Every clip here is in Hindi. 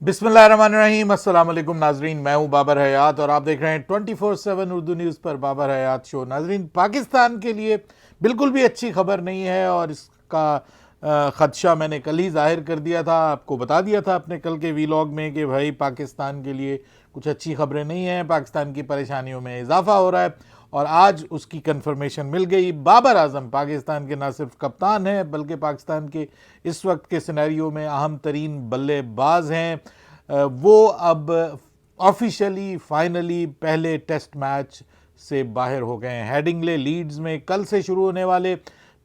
बिस्मिल्लाहिर्रहमानिर्रहीम, अस्सलाम वालेकुम नाजरीन। मैं हूं बाबर हयात और आप देख रहे हैं 24/7 उर्दू न्यूज़ पर बाबर हयात शो। नाजरीन, पाकिस्तान के लिए बिल्कुल भी अच्छी खबर नहीं है और इसका ख़दशा मैंने कल ही जाहिर कर दिया था, आपको बता दिया था अपने कल के वीलॉग में कि भाई पाकिस्तान के लिए कुछ अच्छी खबरें नहीं हैं, पाकिस्तान की परेशानियों में इजाफा हो रहा है। और आज उसकी कंफर्मेशन मिल गई। बाबर आजम पाकिस्तान के न सिर्फ कप्तान हैं बल्कि पाकिस्तान के इस वक्त के सिनेरियो में अहम तरीन बल्लेबाज हैं। वो अब ऑफिशियली फाइनली पहले टेस्ट मैच से बाहर हो गए हैं। हेडिंगले लीड्स में कल से शुरू होने वाले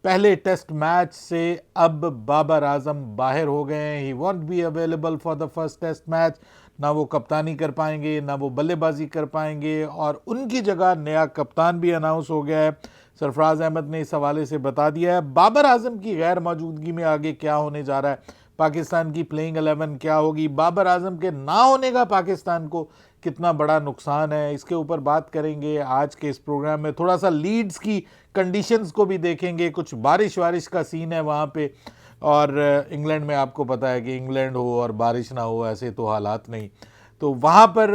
पहले टेस्ट मैच से अब बाबर आजम बाहर हो गए हैं। He won't be available for the first test match. ना वो कप्तानी कर पाएंगे, ना वो बल्लेबाजी कर पाएंगे और उनकी जगह नया कप्तान भी अनाउंस हो गया है। सरफराज अहमद ने इस हवाले से बता दिया है बाबर आजम की गैर मौजूदगी में आगे क्या होने जा रहा है, पाकिस्तान की प्लेइंग 11 क्या होगी, बाबर आजम के ना होने का पाकिस्तान को कितना बड़ा नुकसान है, इसके ऊपर बात करेंगे आज के इस प्रोग्राम में। थोड़ा सा लीड्स की कंडीशंस को भी देखेंगे, कुछ बारिश वारिश का सीन है वहाँ पे। और इंग्लैंड में आपको पता है कि इंग्लैंड हो और बारिश ना हो, ऐसे तो हालात नहीं। तो वहाँ पर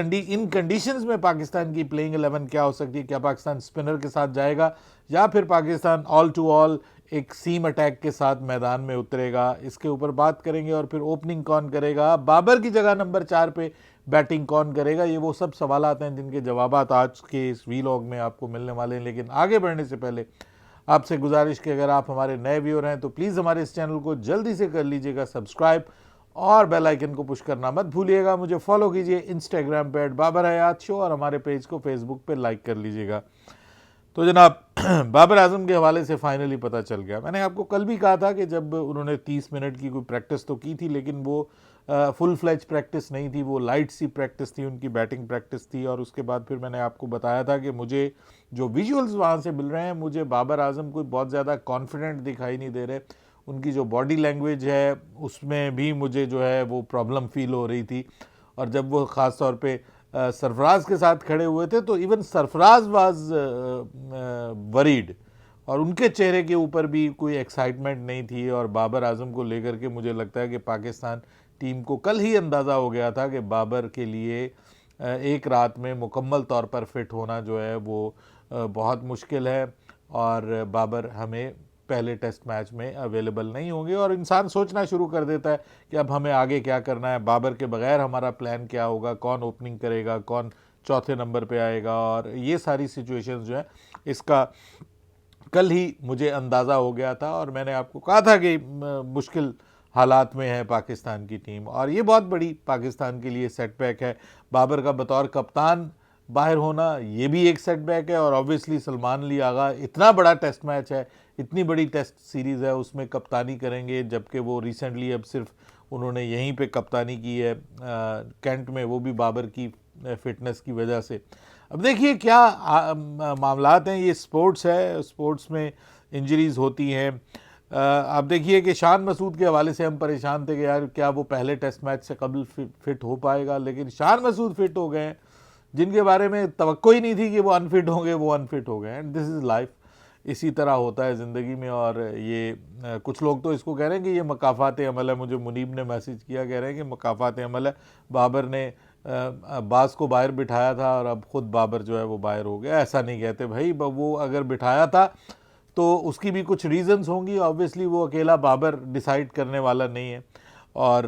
इन कंडीशंस में पाकिस्तान की प्लेइंग 11 क्या हो सकती है, क्या पाकिस्तान स्पिनर के साथ जाएगा या फिर पाकिस्तान ऑल टू ऑल एक सीम अटैक के साथ मैदान में उतरेगा, इसके ऊपर बात करेंगे। और फिर ओपनिंग कौन करेगा, बाबर की जगह नंबर 4 पे बैटिंग कौन करेगा, ये वो सब सवाल आते हैं जिनके जवाब आज के इस वीलॉग में आपको मिलने वाले हैं। लेकिन आगे बढ़ने से पहले आपसे गुजारिश कि अगर आप हमारे नए व्यूअर हैं तो प्लीज़ हमारे इस चैनल को जल्दी से कर लीजिएगा सब्सक्राइब और बेल आइकन को पुश करना मत भूलिएगा। मुझे फॉलो कीजिए इंस्टाग्राम पे @बाबर हयात शो और हमारे पेज को फेसबुक पे लाइक कर लीजिएगा। तो जनाब, बाबर आजम के हवाले से फाइनली पता चल गया। मैंने आपको कल भी कहा था कि जब उन्होंने 30 मिनट की कोई प्रैक्टिस तो की थी, लेकिन वो फुल फ्लैज प्रैक्टिस नहीं थी, वो लाइट सी प्रैक्टिस थी, उनकी बैटिंग प्रैक्टिस थी। और उसके बाद फिर मैंने आपको बताया था कि मुझे जो विजुअल्स वहाँ से मिल रहे हैं, मुझे बाबर आजम कोई बहुत ज़्यादा कॉन्फिडेंट दिखाई नहीं दे रहे। उनकी जो बॉडी लैंग्वेज है उसमें भी मुझे जो है वो प्रॉब्लम फील हो रही थी। और जब वो ख़ास तौर पे सरफराज के साथ खड़े हुए थे तो इवन सरफराज वाज वरीड और उनके चेहरे के ऊपर भी कोई एक्साइटमेंट नहीं थी। और बाबर आजम को लेकर के मुझे लगता है कि पाकिस्तान टीम को कल ही अंदाज़ा हो गया था कि बाबर के लिए एक रात में मुकम्मल तौर पर फिट होना जो है वो बहुत मुश्किल है और बाबर हमें पहले टेस्ट मैच में अवेलेबल नहीं होंगे। और इंसान सोचना शुरू कर देता है कि अब हमें आगे क्या करना है, बाबर के बगैर हमारा प्लान क्या होगा, कौन ओपनिंग करेगा, कौन चौथे नंबर पे आएगा। और ये सारी सिचुएशंस जो है इसका कल ही मुझे अंदाज़ा हो गया था और मैंने आपको कहा था कि मुश्किल हालात में है पाकिस्तान की टीम और ये बहुत बड़ी पाकिस्तान के लिए सेटबैक है। बाबर का बतौर कप्तान बाहर होना ये भी एक सेटबैक है और ऑब्वियसली सलमान अली आगा, इतना बड़ा टेस्ट मैच है, इतनी बड़ी टेस्ट सीरीज़ है, उसमें कप्तानी करेंगे, जबकि वो रिसेंटली अब सिर्फ उन्होंने यहीं पे कप्तानी की है कैंट में, वो भी बाबर की फिटनेस की वजह से। अब देखिए क्या मामलात हैं, ये स्पोर्ट्स है, स्पोर्ट्स में इंजरीज़ होती हैं। आप देखिए कि शान मसूद के हवाले से हम परेशान थे कि यार क्या वो पहले टेस्ट मैच से कबल फिट हो पाएगा, लेकिन शान मसूद फिट हो गए हैं। जिनके बारे में तवक्को ही नहीं थी कि वो अनफिट होंगे, वो अनफिट हो गए। एंड दिस इज़ लाइफ, इसी तरह होता है ज़िंदगी में। और ये कुछ लोग तो इसको कह रहे हैं कि ये मकाफ़ात अमल है। मुझे मुनीब ने मैसेज किया, कह रहे हैं कि मकाफ़ात अमल है, बाबर ने अब्बास को बाहर बिठाया था और अब ख़ुद बाबर जो है वो बाहर हो गया। ऐसा नहीं कहते भाई, वो अगर बिठाया था तो उसकी भी कुछ रीज़न्स होंगी। ऑब्वियसली वो अकेला बाबर डिसाइड करने वाला नहीं है और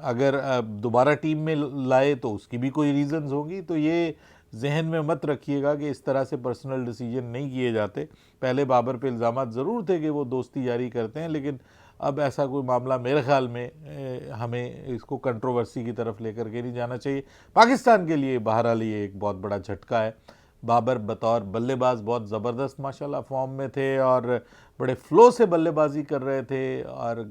अगर दोबारा टीम में लाए तो उसकी भी कोई रीज़न्स होंगी। तो ये जहन में मत रखिएगा कि इस तरह से पर्सनल डिसीजन नहीं किए जाते। पहले बाबर पे इल्ज़ामात ज़रूर थे कि वो दोस्ती जारी करते हैं, लेकिन अब ऐसा कोई मामला मेरे ख्याल में हमें इसको कंट्रोवर्सी की तरफ लेकर के नहीं जाना चाहिए। पाकिस्तान के लिए बहरहाल ये एक बहुत बड़ा झटका है। बाबर बतौर बल्लेबाज बहुत ज़बरदस्त माशाल्लाह फॉर्म में थे और बड़े फ्लो से बल्लेबाजी कर रहे थे और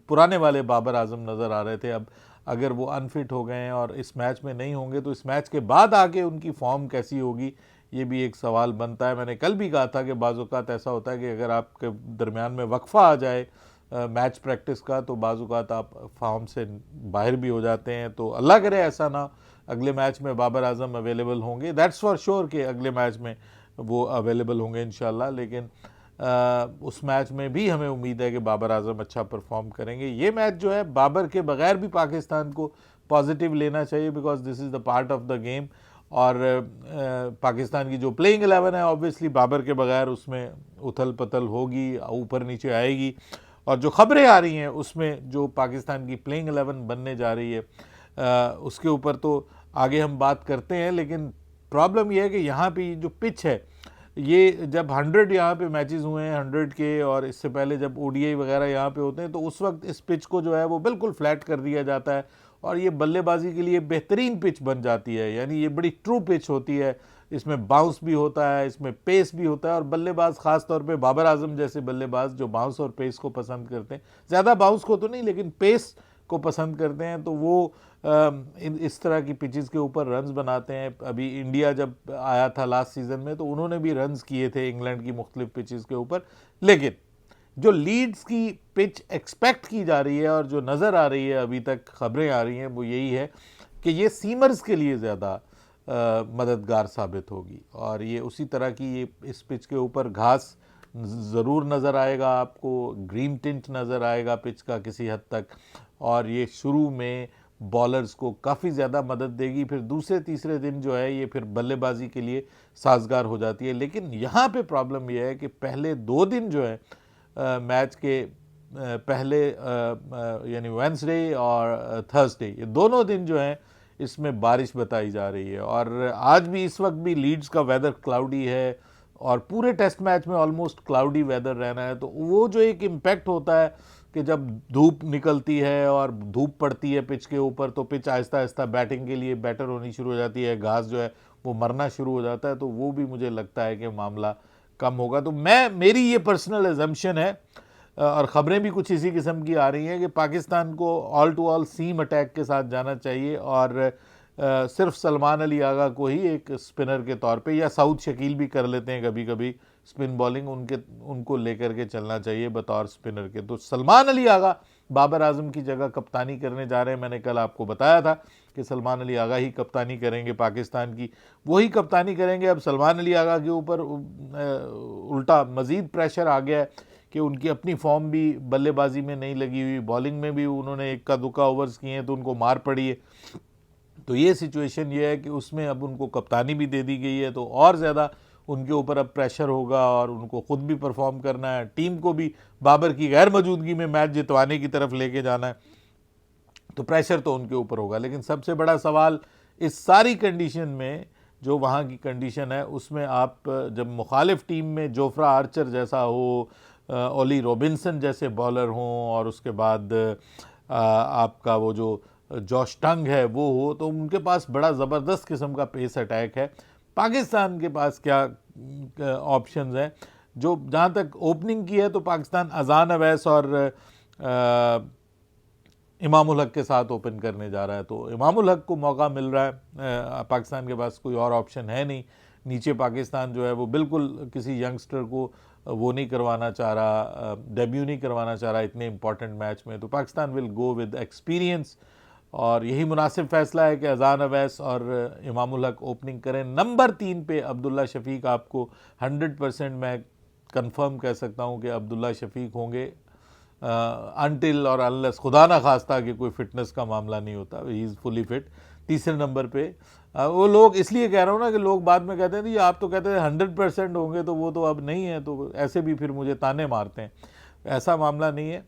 पुराने वाले बाबर आजम नज़र आ रहे थे। अब अगर वो अनफिट हो गए हैं और इस मैच में नहीं होंगे तो इस मैच के बाद आके उनकी फॉर्म कैसी होगी, ये भी एक सवाल बनता है। मैंने कल भी कहा था कि बाज़ औक़ात ऐसा होता है कि अगर आपके दरमियान में वक्फ़ा आ जाए मैच प्रैक्टिस का तो बाज़ औक़ात आप फॉर्म से बाहर भी हो जाते हैं। तो अल्लाह करे ऐसा ना, अगले मैच में बाबर आजम अवेलेबल होंगे, दैट्स फॉर श्योर कि अगले मैच में वो अवेलेबल होंगे इंशाल्लाह। लेकिन उस मैच में भी हमें उम्मीद है कि बाबर आजम अच्छा परफॉर्म करेंगे। ये मैच जो है बाबर के बगैर भी पाकिस्तान को पॉजिटिव लेना चाहिए, because this is the part of the game. और पाकिस्तान की जो प्लेइंग 11 है ऑब्वियसली बाबर के बगैर उसमें उथल पथल होगी, ऊपर नीचे आएगी। और जो खबरें आ रही हैं उसमें जो पाकिस्तान की प्लेइंग 11 बनने जा रही है उसके ऊपर तो आगे हम बात करते हैं। लेकिन प्रॉब्लम यह है कि यहाँ पे जो पिच है, ये जब 100 यहाँ पे मैचेस हुए हैं 100 के, और इससे पहले जब ओडीआई वगैरह यहाँ पे होते हैं तो उस वक्त इस पिच को जो है वो बिल्कुल फ्लैट कर दिया जाता है और ये बल्लेबाजी के लिए बेहतरीन पिच बन जाती है। यानी ये बड़ी ट्रू पिच होती है, इसमें बाउंस भी होता है, इसमें पेस भी होता है। और बल्लेबाज खास तौर पे बाबर आजम जैसे बल्लेबाज जो बाउंस और पेस को पसंद करते हैं, ज़्यादा बाउंस को तो नहीं लेकिन पेस को पसंद करते हैं, तो वो इस तरह की पिचेस के ऊपर रन्स बनाते हैं। अभी इंडिया जब आया था लास्ट सीजन में तो उन्होंने भी रन्स किए थे इंग्लैंड की मुख्तलिफ पिचेस के ऊपर। लेकिन जो लीड्स की पिच एक्सपेक्ट की जा रही है और जो नज़र आ रही है अभी तक खबरें आ रही हैं वो यही है कि ये सीमर्स के लिए ज़्यादा मददगार साबित होगी। और ये उसी तरह की ये इस पिच के ऊपर घास ज़रूर नज़र आएगा आपको, ग्रीन टिंट नज़र आएगा पिच का किसी हद तक, और ये शुरू में बॉलर्स को काफ़ी ज़्यादा मदद देगी। फिर दूसरे तीसरे दिन जो है ये फिर बल्लेबाजी के लिए साजगार हो जाती है। लेकिन यहाँ पे प्रॉब्लम यह है कि पहले 2 दिन जो है मैच के पहले यानी वेडनेसडे और थर्सडे, ये दोनों दिन जो हैं इसमें बारिश बताई जा रही है। और आज भी इस वक्त भी लीड्स का वेदर क्लाउडी है और पूरे टेस्ट मैच में ऑलमोस्ट क्लाउडी वेदर रहना है। तो वो जो एक इम्पैक्ट होता है कि जब धूप निकलती है और धूप पड़ती है पिच के ऊपर तो पिच आहिस्ता आहिस्ता बैटिंग के लिए बेटर होनी शुरू हो जाती है, घास जो है वो मरना शुरू हो जाता है। तो वो भी मुझे लगता है कि मामला कम होगा। तो मेरी ये पर्सनल एजम्पशन है और ख़बरें भी कुछ इसी किस्म की आ रही हैं कि पाकिस्तान को all to all seam attack के साथ जाना चाहिए और सिर्फ सलमान अली आगा को ही एक स्पिनर के तौर पे, या साउथ शकील भी कर लेते हैं कभी कभी स्पिन बॉलिंग, उनको लेकर के चलना चाहिए बतौर स्पिनर के। तो सलमान अली आगा बाबर आजम की जगह कप्तानी करने जा रहे हैं। मैंने कल आपको बताया था कि सलमान अली आगा ही कप्तानी करेंगे पाकिस्तान की, वही कप्तानी करेंगे। अब सलमान अली आगा के ऊपर उल्टा मज़ीद प्रेशर आ गया है कि उनकी अपनी फॉर्म भी बल्लेबाजी में नहीं लगी हुई, बॉलिंग में भी उन्होंने इक्का दुक्का ओवर्स किए हैं तो उनको मार पड़ी है। तो ये सिचुएशन ये है कि उसमें अब उनको कप्तानी भी दे दी गई है तो और ज़्यादा उनके ऊपर अब प्रेशर होगा और उनको ख़ुद भी परफॉर्म करना है, टीम को भी बाबर की गैर मौजूदगी में मैच जितवाने की तरफ लेके जाना है। तो प्रेशर तो उनके ऊपर होगा। लेकिन सबसे बड़ा सवाल इस सारी कंडीशन में, जो वहाँ की कंडीशन है उसमें, आप जब मुखालिफ टीम में जोफ्रा आर्चर जैसा हो, ओली रॉबिन्सन जैसे बॉलर हों और उसके बाद आपका वो जो जॉश टंग है वो हो, तो उनके पास बड़ा ज़बरदस्त किस्म का पेस अटैक है। पाकिस्तान के पास क्या ऑप्शंस हैं? जो जहाँ तक ओपनिंग की है तो पाकिस्तान अजान अवैस और इमामुल हक के साथ ओपन करने जा रहा है। तो इमामुल हक को मौका मिल रहा है, पाकिस्तान के पास कोई और ऑप्शन है नहीं। नीचे पाकिस्तान जो है वो बिल्कुल किसी यंगस्टर को वो नहीं करवाना चाह रहा, डेब्यू नहीं करवाना चाह रहा इतने इंपॉर्टेंट मैच में। तो Pakistan will go with experience और यही मुनासिब फ़ैसला है कि अजान अवैस और इमामुल हक ओपनिंग करें। नंबर 3 पे अब्दुल्ला शफीक, आपको 100% मैं कंफर्म कह सकता हूँ कि अब्दुल्ला शफीक होंगे अनटिल और अनलेस खुदा ना खास्ता कि कोई फिटनेस का मामला नहीं होता, ही इज़ फुली फिट। तीसरे नंबर पे वो लोग, इसलिए कह रहा हूँ ना कि लोग बाद में कहते हैं जी आप तो कहते हैं 100% होंगे, तो वो तो अब नहीं है, तो ऐसे भी फिर मुझे ताने मारते हैं। ऐसा मामला नहीं है,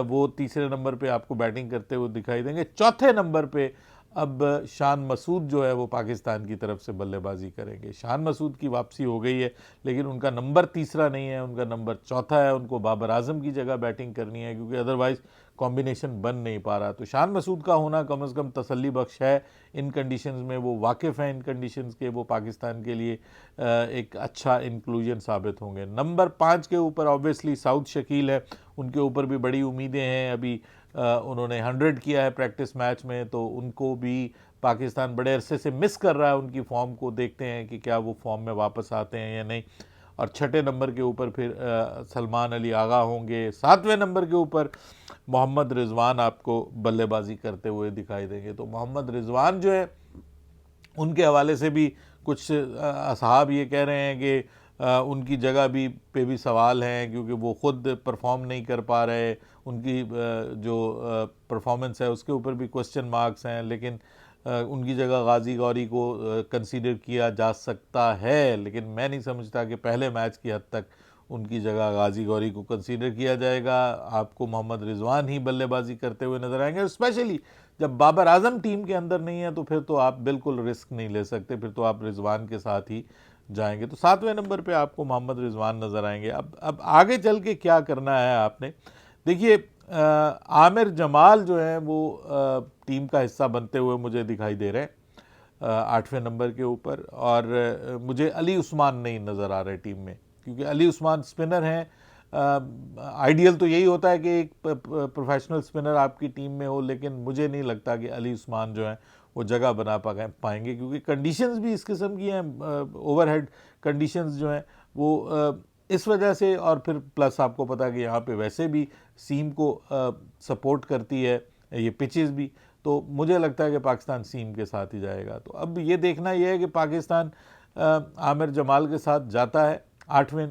वो तीसरे नंबर पे आपको बैटिंग करते हुए दिखाई देंगे। चौथे नंबर पे अब शान मसूद जो है वो पाकिस्तान की तरफ से बल्लेबाजी करेंगे। शान मसूद की वापसी हो गई है लेकिन उनका नंबर तीसरा नहीं है, उनका नंबर चौथा है। उनको बाबर आजम की जगह बैटिंग करनी है क्योंकि अदरवाइज़ कॉम्बिनेशन बन नहीं पा रहा। तो शान मसूद का होना कम से कम तसल्ली बख्श है इन कंडीशंस में, वो वाकिफ़ हैं इन कंडीशंस के, वो पाकिस्तान के लिए एक अच्छा इंक्लूजन साबित होंगे। नंबर 5 के ऊपर ऑब्वियसली साउथ शकील है, उनके ऊपर भी बड़ी उम्मीदें हैं। अभी उन्होंने 100 किया है प्रैक्टिस मैच में, तो उनको भी पाकिस्तान बड़े अरसे से मिस कर रहा है उनकी फॉर्म को। देखते हैं कि क्या वो फॉर्म में वापस आते हैं या नहीं। और छठे नंबर के ऊपर फिर सलमान अली आगा होंगे। 7वें नंबर के ऊपर मोहम्मद रिजवान आपको बल्लेबाजी करते हुए दिखाई देंगे। तो मोहम्मद रिजवान जो है उनके हवाले से भी कुछ असहाब ये कह रहे हैं कि उनकी जगह भी सवाल हैं, क्योंकि वो खुद परफॉर्म नहीं कर पा रहे, उनकी जो परफॉर्मेंस है उसके ऊपर भी क्वेश्चन मार्क्स हैं। लेकिन उनकी जगह गाजी गौरी को कंसीडर किया जा सकता है, लेकिन मैं नहीं समझता कि पहले मैच की हद तक उनकी जगह गाजी गौरी को कंसीडर किया जाएगा। आपको मोहम्मद रिजवान ही बल्लेबाजी करते हुए नजर आएंगे, स्पेशली जब बाबर आजम टीम के अंदर नहीं है तो फिर तो आप बिल्कुल रिस्क नहीं ले सकते, फिर तो आप रिजवान के साथ ही जाएंगे। तो 7वें नंबर पे आपको मोहम्मद रिजवान नज़र आएंगे। अब आगे चल के क्या करना है आपने, देखिए आमिर जमाल जो है वो टीम का हिस्सा बनते हुए मुझे दिखाई दे रहे हैं 8वें नंबर के ऊपर, और मुझे अली उस्मान नहीं नज़र आ रहे टीम में, क्योंकि अली उस्मान स्पिनर हैं। आइडियल तो यही होता है कि एक प्रोफेशनल स्पिनर आपकी टीम में हो, लेकिन मुझे नहीं लगता कि अली उस्मान जो है वो जगह बना पाएंगे, क्योंकि कंडीशंस भी इस किस्म की हैं, ओवरहेड कंडीशंस जो हैं वो इस वजह से, और फिर प्लस आपको पता है कि यहाँ पे वैसे भी सीम को सपोर्ट करती है ये पिचेस भी, तो मुझे लगता है कि पाकिस्तान सीम के साथ ही जाएगा। तो अब ये देखना यह है कि पाकिस्तान आमिर जमाल के साथ जाता है 8वें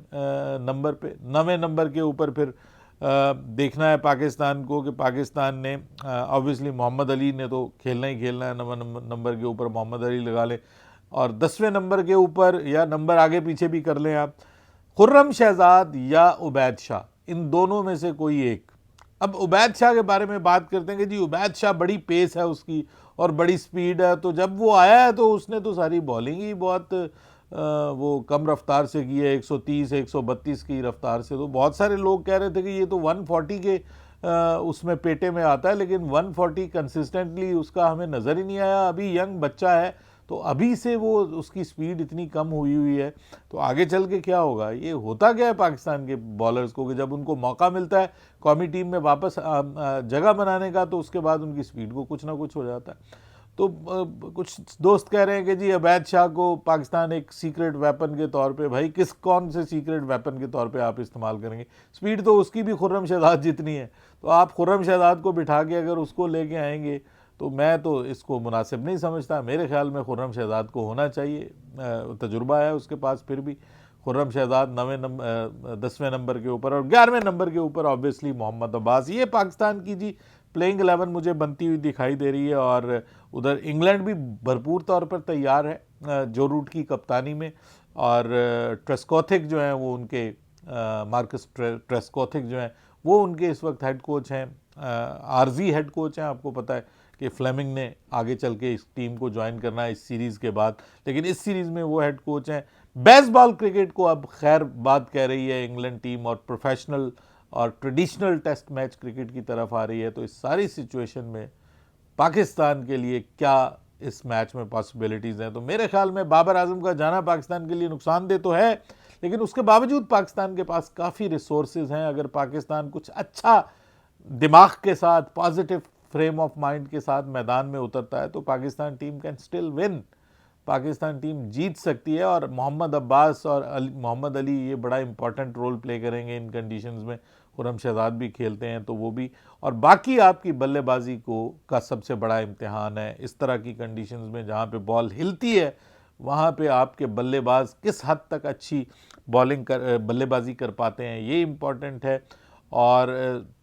नंबर पे। 9वें नंबर के ऊपर फिर देखना है पाकिस्तान को कि पाकिस्तान ने ऑब्वियसली मोहम्मद अली ने तो खेलना ही खेलना है, 9वें नंबर के ऊपर मोहम्मद अली लगा लें, और 10वें नंबर के ऊपर या नंबर आगे पीछे भी कर लें आप, खुर्रम शहजाद या उबैद शाह, इन दोनों में से कोई एक। अब उबैद शाह के बारे में बात करते हैं कि जी उबैद शाह बड़ी पेस है उसकी और बड़ी स्पीड है, तो जब वो आया है तो उसने तो सारी बॉलिंग ही बहुत वो कम रफ्तार से की है, 130 132 की रफ्तार से। तो बहुत सारे लोग कह रहे थे कि ये तो 140 के उसमें पेटे में आता है, लेकिन 140 कंसिस्टेंटली उसका हमें नज़र ही नहीं आया। अभी यंग बच्चा है, तो अभी से वो उसकी स्पीड इतनी कम हुई है, तो आगे चल के क्या होगा। ये होता क्या है पाकिस्तान के बॉलर्स को कि जब उनको मौका मिलता है कौमी टीम में वापस जगह बनाने का, तो उसके बाद उनकी स्पीड को कुछ ना कुछ हो जाता है। तो कुछ दोस्त कह रहे हैं कि जी अवैध शाह को पाकिस्तान एक सीक्रेट वेपन के तौर पे, भाई कौन से सीक्रेट वेपन के तौर पे आप इस्तेमाल करेंगे, स्पीड तो उसकी भी खुर्रम शहजाद जितनी है, तो आप खुर्रम शहजाद को बिठा के अगर उसको लेके आएंगे तो मैं तो इसको मुनासिब नहीं समझता। मेरे ख्याल में खुर्रम शहजाद को होना चाहिए, तजुर्बा है उसके पास, फिर भी खुर्रम शहजाद 10वें नंबर के ऊपर, और 11वें नंबर के ऊपर ऑब्वियसली मोहम्मद अब्बास। ये पाकिस्तान की जी प्लेइंग 11 मुझे बनती हुई दिखाई दे रही है, और उधर इंग्लैंड भी भरपूर तौर पर तैयार है जो रूट की कप्तानी में, और ट्रेस्कोथिक जो हैं वो उनके मार्कस ट्रेस्कोथिक जो हैं वो उनके इस वक्त हेड कोच हैं, आरजी हेड कोच हैं। आपको पता है कि फ्लेमिंग ने आगे चल के इस टीम को ज्वाइन करना है इस सीरीज़ के बाद, लेकिन इस सीरीज़ में वो हेड कोच हैं। बेसबॉल क्रिकेट को अब खैर बात कह रही है इंग्लैंड टीम, और प्रोफेशनल और ट्रेडिशनल टेस्ट मैच क्रिकेट की तरफ आ रही है। तो इस सारी सिचुएशन में पाकिस्तान के लिए क्या इस मैच में पॉसिबिलिटीज़ हैं, तो मेरे ख्याल में बाबर आजम का जाना पाकिस्तान के लिए नुकसानदेह तो है, लेकिन उसके बावजूद पाकिस्तान के पास काफ़ी रिसोर्सेज हैं। अगर पाकिस्तान कुछ अच्छा दिमाग के साथ, पॉजिटिव फ्रेम ऑफ माइंड के साथ मैदान में उतरता है तो Pakistan team can still win, Pakistan team जीत सकती है। और मोहम्मद अब्बास और मोहम्मद अली ये बड़ा इंपॉर्टेंट रोल प्ले करेंगे इन कंडीशंस में। खुर्रम शहजाद भी खेलते हैं तो वो भी, और बाकी आपकी बल्लेबाजी को का सबसे बड़ा इम्तिहान है इस तरह की कंडीशंस में जहाँ पे बॉल हिलती है, वहाँ पे आपके बल्लेबाज किस हद तक अच्छी बल्लेबाजी कर पाते हैं, ये इम्पॉर्टेंट है। और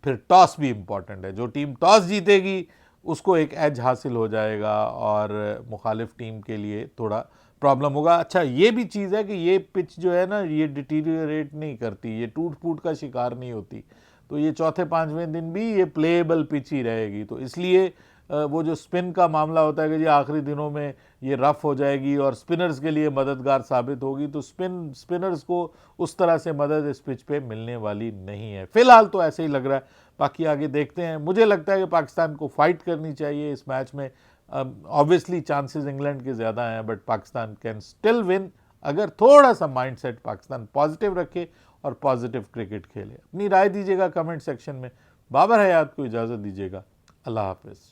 फिर टॉस भी इम्पॉर्टेंट है, जो टीम टॉस जीतेगी उसको एक एज हासिल हो जाएगा और मुखालिफ टीम के लिए थोड़ा प्रॉब्लम होगा। अच्छा ये भी चीज़ है कि ये पिच जो है ना ये डिटीरियरेट नहीं करती, ये टूट फूट का शिकार नहीं होती, तो ये चौथे 5वें दिन भी ये प्लेएबल पिच ही रहेगी। तो इसलिए वो जो स्पिन का मामला होता है कि जी आखिरी दिनों में ये रफ़ हो जाएगी और स्पिनर्स के लिए मददगार साबित होगी, तो स्पिनर्स को उस तरह से मदद इस पिच पे मिलने वाली नहीं है। फिलहाल तो ऐसे ही लग रहा है, बाकी आगे देखते हैं। मुझे लगता है कि पाकिस्तान को फाइट करनी चाहिए इस मैच में। ऑब्वियसली चांसेस इंग्लैंड के ज़्यादा हैं, but Pakistan can still win अगर थोड़ा सा माइंडसेट पाकिस्तान पॉजिटिव रखे और पॉजिटिव क्रिकेट खेले। अपनी राय दीजिएगा कमेंट सेक्शन में। बाबर हयात को इजाज़त दीजिएगा। अल्लाह हाफिज़।